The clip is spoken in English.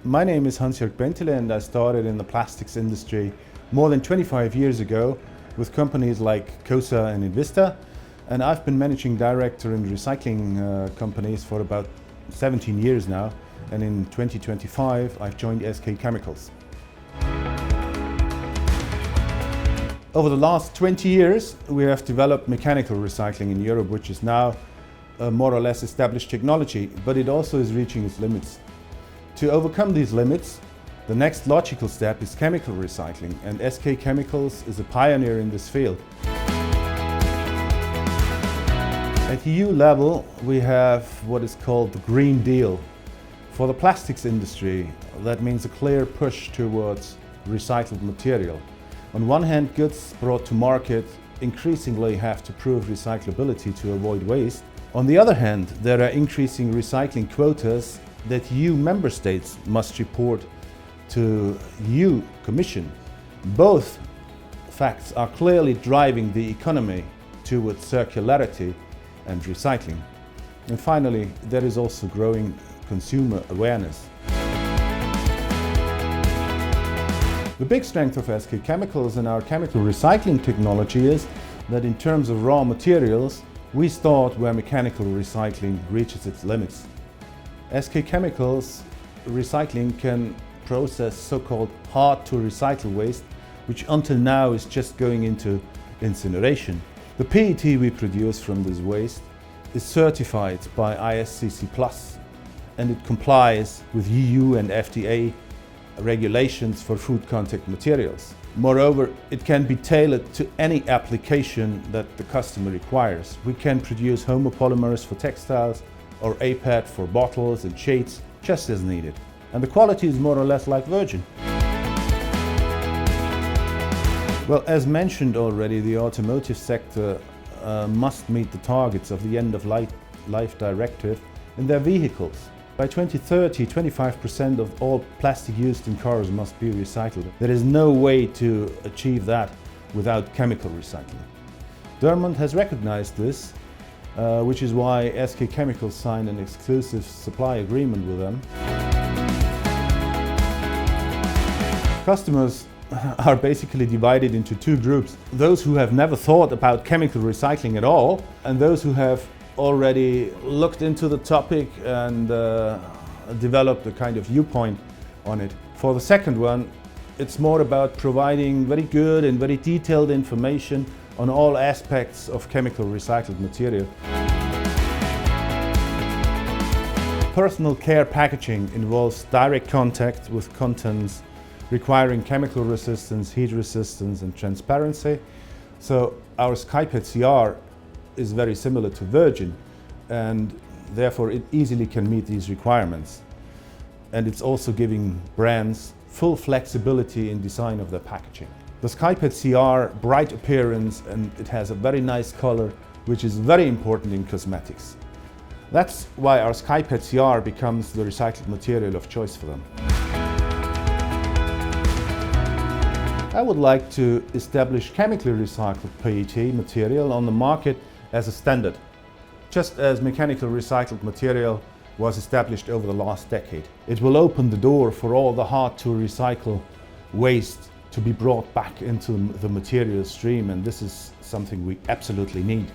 My name is Hanns를, and I started in the plastics industry more than 25 years ago with companies like Cosa and Invista, and I've been managing director in recycling companies for about 17 years now, and in 2025 I've joined SKKemicals. Over the last 20 years we have developed mechanical recycling in Europe, which is now a more or less established technology, but it also is reaching its limits. To overcome these limits, the next logical step is chemical recycling, and SKKemicals is a pioneer in this field. At EU level, we have what is called the Green Deal. For the plastics industry, that means a clear push towards recycled material. On one hand, goods brought to market increasingly have to prove recyclability to avoid waste. On the other hand, there are increasing recycling quotas that EU member states must report to EU Commission. Both facts are clearly driving the economy towards circularity and recycling. And finally, there is also growing consumer awareness. The big strength of SKKemicals and our chemical recycling technology is that in terms of raw materials, we start where mechanical recycling reaches its limits. SKKemicals recycling can process so-called hard-to-recycle waste, which until now is just going into incineration. The PET we produce from this waste is certified by ISCC Plus, and it complies with EU and FDA regulations for food contact materials. Moreover, it can be tailored to any application that the customer requires. We can produce homopolymers for textiles, or APAT for bottles and shades, just as needed. And the quality is more or less like virgin. Well, as mentioned already, the automotive sector must meet the targets of the end-of-life directive in their vehicles. By 2030, 25% of all plastic used in cars must be recycled. There is no way to achieve that without chemical recycling. Dortmund has recognized this, which is why SKKemicals signed an exclusive supply agreement with them. Customers are basically divided into two groups: those who have never thought about chemical recycling at all, and those who have already looked into the topic and developed a kind of viewpoint on it. For the second one, it's more about providing very good and very detailed information on all aspects of chemical recycled material. Personal care packaging involves direct contact with contents requiring chemical resistance, heat resistance and transparency. So our SKYPET CR is very similar to virgin, and therefore it easily can meet these requirements. And it's also giving brands full flexibility in design of their packaging. The SKYPET CR, bright appearance, and it has a very nice color, which is very important in cosmetics. That's why our SKYPET CR becomes the recycled material of choice for them. I would like to establish chemically recycled PET material on the market as a standard, just as mechanical recycled material was established over the last decade. It will open the door for all the hard-to-recycle waste to be brought back into the material stream, and this is something we absolutely need.